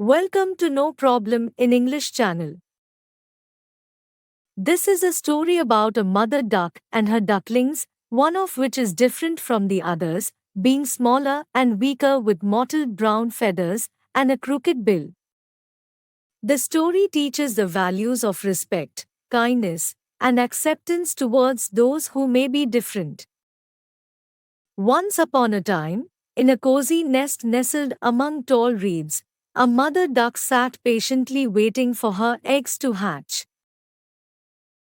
Welcome to No Problem in English channel. This is a story about a mother duck and her ducklings, one of which is different from the others, being smaller and weaker with mottled brown feathers and a crooked bill. The story teaches the values of respect, kindness, and acceptance towards those who may be different. Once upon a time, in a cozy nest nestled among tall reeds, a mother duck sat patiently waiting for her eggs to hatch.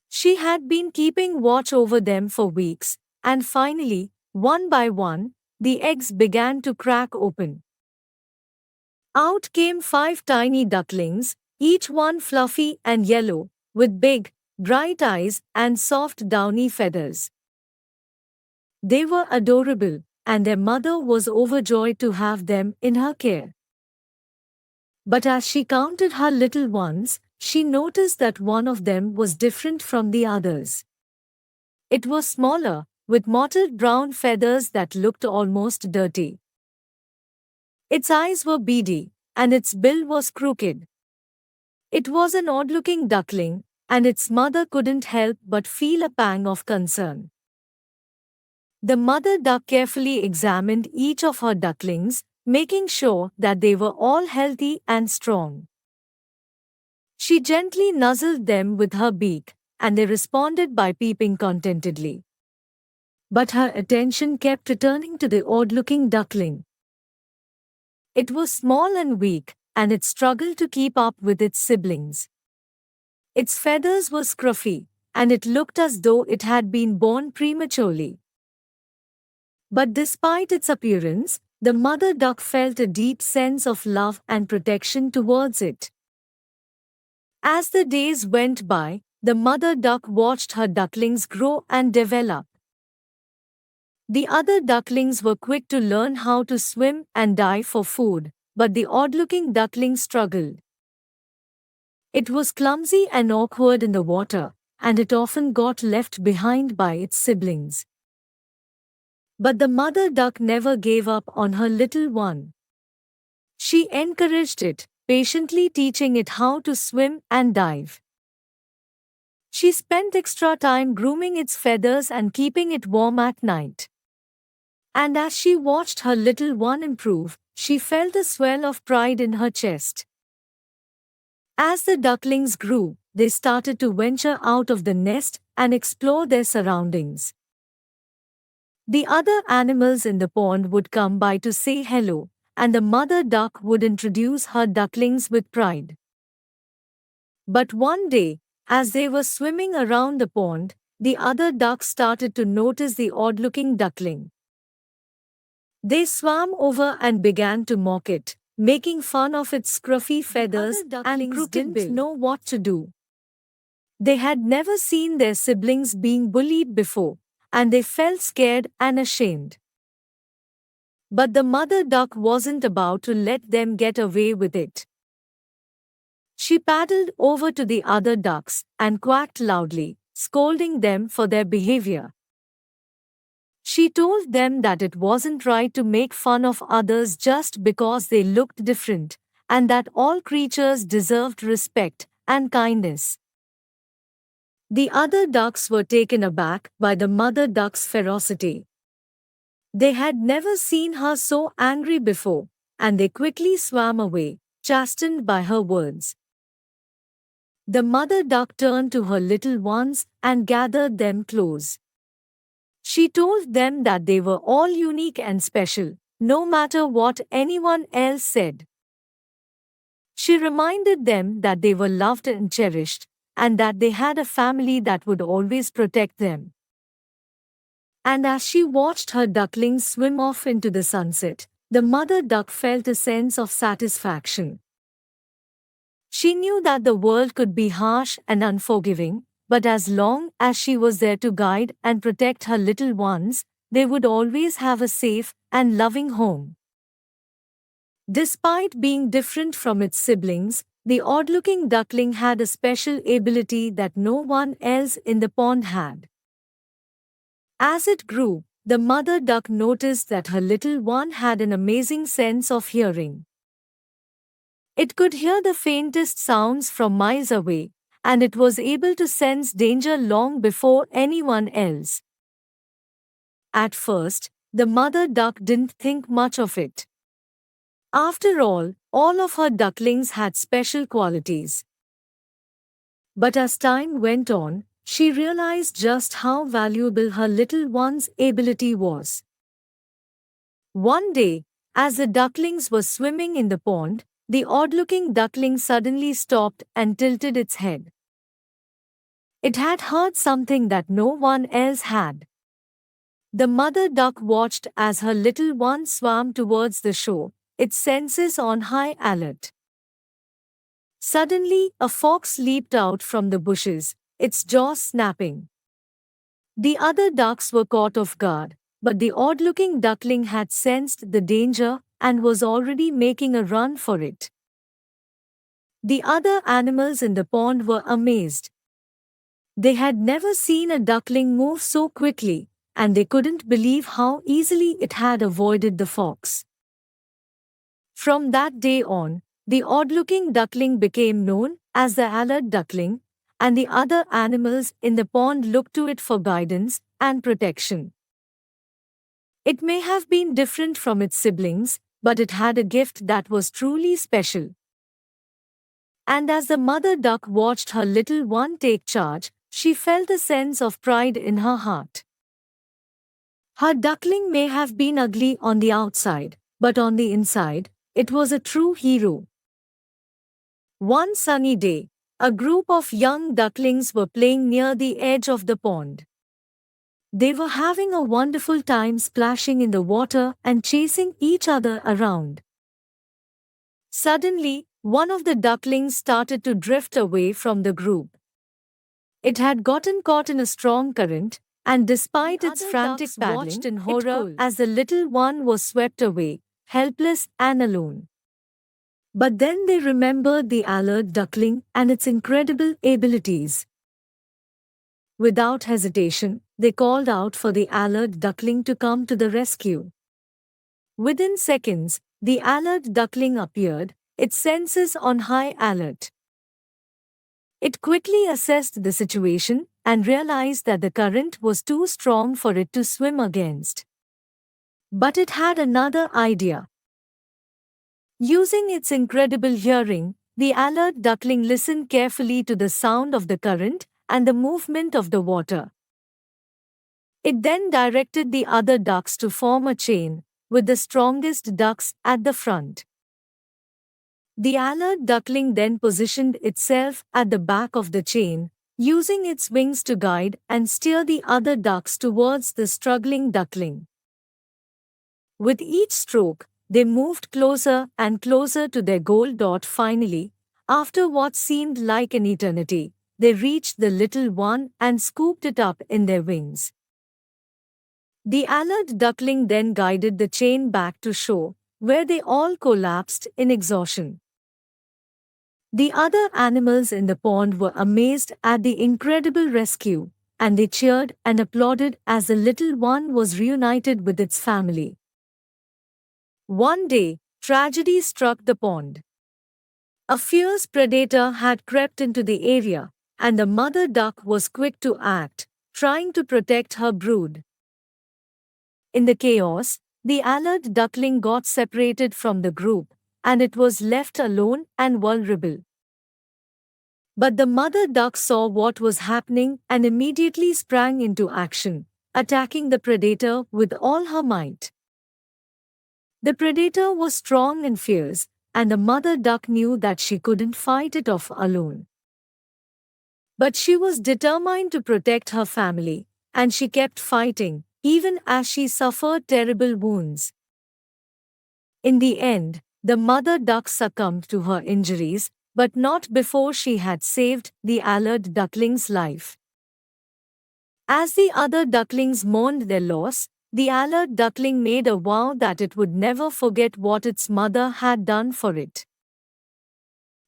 She had been keeping watch over them for weeks, and finally, one by one, the eggs began to crack open. Out came 5 tiny ducklings, each one fluffy and yellow, with big, bright eyes and soft downy feathers. They were adorable, and their mother was overjoyed to have them in her care. But as she counted her little ones, she noticed that one of them was different from the others. It was smaller, with mottled brown feathers that looked almost dirty. Its eyes were beady, and its bill was crooked. It was an odd-looking duckling, and its mother couldn't help but feel a pang of concern. The mother duck carefully examined each of her ducklings, making sure that they were all healthy and strong. She gently nuzzled them with her beak, and they responded by peeping contentedly. But her attention kept returning to the odd-looking duckling. It was small and weak, and it struggled to keep up with its siblings. Its feathers were scruffy, and it looked as though it had been born prematurely. But despite its appearance, the mother duck felt a deep sense of love and protection towards it. As the days went by, the mother duck watched her ducklings grow and develop. The other ducklings were quick to learn how to swim and dive for food, but the odd-looking duckling struggled. It was clumsy and awkward in the water, and it often got left behind by its siblings. But the mother duck never gave up on her little one. She encouraged it, patiently teaching it how to swim and dive. She spent extra time grooming its feathers and keeping it warm at night. And as she watched her little one improve, she felt a swell of pride in her chest. As the ducklings grew, they started to venture out of the nest and explore their surroundings. The other animals in the pond would come by to say hello, and the mother duck would introduce her ducklings with pride. But one day, as they were swimming around the pond, the other ducks started to notice the odd-looking duckling. They swam over and began to mock it, making fun of its scruffy feathers and crooked bill. Didn't know what to do. They had never seen their siblings being bullied before, and they felt scared and ashamed. But the mother duck wasn't about to let them get away with it. She paddled over to the other ducks and quacked loudly, scolding them for their behavior. She told them that it wasn't right to make fun of others just because they looked different, and that all creatures deserved respect and kindness. The other ducks were taken aback by the mother duck's ferocity. They had never seen her so angry before, and they quickly swam away, chastened by her words. The mother duck turned to her little ones and gathered them close. She told them that they were all unique and special, no matter what anyone else said. She reminded them that they were loved and cherished, and that they had a family that would always protect them. And as she watched her ducklings swim off into the sunset, the mother duck felt a sense of satisfaction. She knew that the world could be harsh and unforgiving, but as long as she was there to guide and protect her little ones, they would always have a safe and loving home. Despite being different from its siblings, the odd-looking duckling had a special ability that no one else in the pond had. As it grew, the mother duck noticed that her little one had an amazing sense of hearing. It could hear the faintest sounds from miles away, and it was able to sense danger long before anyone else. At first, the mother duck didn't think much of it. After all of her ducklings had special qualities. But as time went on, she realized just how valuable her little one's ability was. One day, as the ducklings were swimming in the pond, the odd-looking duckling suddenly stopped and tilted its head. It had heard something that no one else had. The mother duck watched as her little one swam towards the shore, its senses on high alert. Suddenly, a fox leaped out from the bushes, its jaws snapping. The other ducks were caught off guard, but the odd-looking duckling had sensed the danger and was already making a run for it. The other animals in the pond were amazed. They had never seen a duckling move so quickly, and they couldn't believe how easily it had avoided the fox. From that day on, the odd-looking duckling became known as the alert duckling, and the other animals in the pond looked to it for guidance and protection. It may have been different from its siblings, but it had a gift that was truly special. And as the mother duck watched her little one take charge, she felt a sense of pride in her heart. Her duckling may have been ugly on the outside, but on the inside, it was a true hero. One sunny day, a group of young ducklings were playing near the edge of the pond. They were having a wonderful time splashing in the water and chasing each other around. Suddenly, one of the ducklings started to drift away from the group. It had gotten caught in a strong current, and despite its frantic paddling, watched in horror as the little one was swept away, helpless and alone. But then they remembered the alert duckling and its incredible abilities. Without hesitation, they called out for the alert duckling to come to the rescue. Within seconds, the alert duckling appeared, its senses on high alert. It quickly assessed the situation and realized that the current was too strong for it to swim against. But it had another idea. Using its incredible hearing, the alert duckling listened carefully to the sound of the current and the movement of the water. It then directed the other ducks to form a chain, with the strongest ducks at the front. The alert duckling then positioned itself at the back of the chain, using its wings to guide and steer the other ducks towards the struggling duckling. With each stroke, they moved closer and closer to their goal. Finally, after what seemed like an eternity, they reached the little one and scooped it up in their wings. The alert duckling then guided the chain back to shore, where they all collapsed in exhaustion. The other animals in the pond were amazed at the incredible rescue, and they cheered and applauded as the little one was reunited with its family. One day, tragedy struck the pond. A fierce predator had crept into the area, and the mother duck was quick to act, trying to protect her brood. In the chaos, the alert duckling got separated from the group, and it was left alone and vulnerable. But the mother duck saw what was happening and immediately sprang into action, attacking the predator with all her might. The predator was strong and fierce, and the mother duck knew that she couldn't fight it off alone. But she was determined to protect her family, and she kept fighting, even as she suffered terrible wounds. In the end, the mother duck succumbed to her injuries, but not before she had saved the alert duckling's life. As the other ducklings mourned their loss, the alert duckling made a vow that it would never forget what its mother had done for it.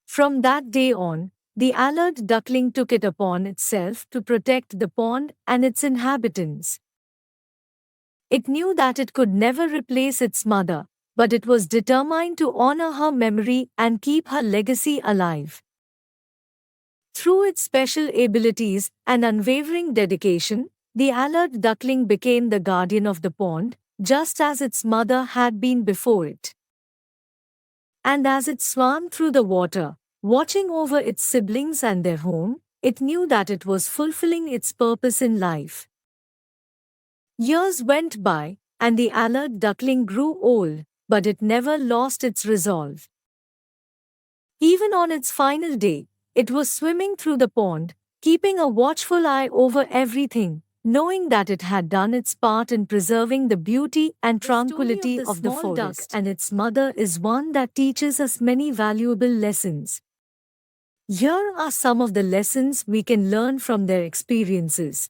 From that day on, the alert duckling took it upon itself to protect the pond and its inhabitants. It knew that it could never replace its mother, but it was determined to honor her memory and keep her legacy alive. Through its special abilities and unwavering dedication, the alert duckling became the guardian of the pond, just as its mother had been before it. And as it swam through the water, watching over its siblings and their home, it knew that it was fulfilling its purpose in life. Years went by, and the alert duckling grew old, but it never lost its resolve. Even on its final day, it was swimming through the pond, keeping a watchful eye over everything, knowing that it had done its part in preserving the beauty and tranquility of the forest. And its mother is one that teaches us many valuable lessons. Here are some of the lessons we can learn from their experiences.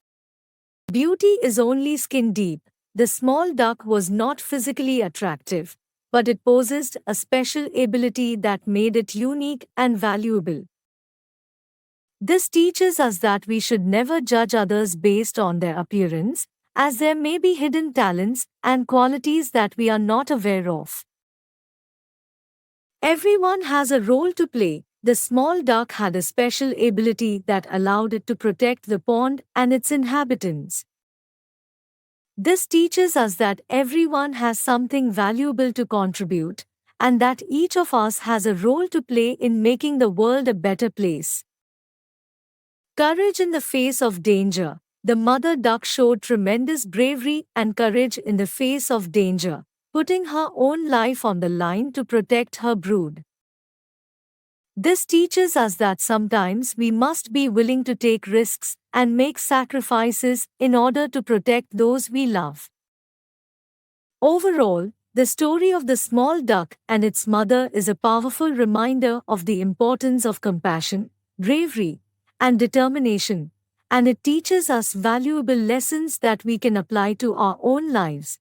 Beauty is only skin deep. The small duck was not physically attractive, but it possessed a special ability that made it unique and valuable. This teaches us that we should never judge others based on their appearance, as there may be hidden talents and qualities that we are not aware of. Everyone has a role to play. The small duck had a special ability that allowed it to protect the pond and its inhabitants. This teaches us that everyone has something valuable to contribute, and that each of us has a role to play in making the world a better place. Courage in the face of danger. The mother duck showed tremendous bravery and courage in the face of danger, putting her own life on the line to protect her brood. This teaches us that sometimes we must be willing to take risks and make sacrifices in order to protect those we love. Overall, the story of the small duck and its mother is a powerful reminder of the importance of compassion, bravery, and determination, and it teaches us valuable lessons that we can apply to our own lives.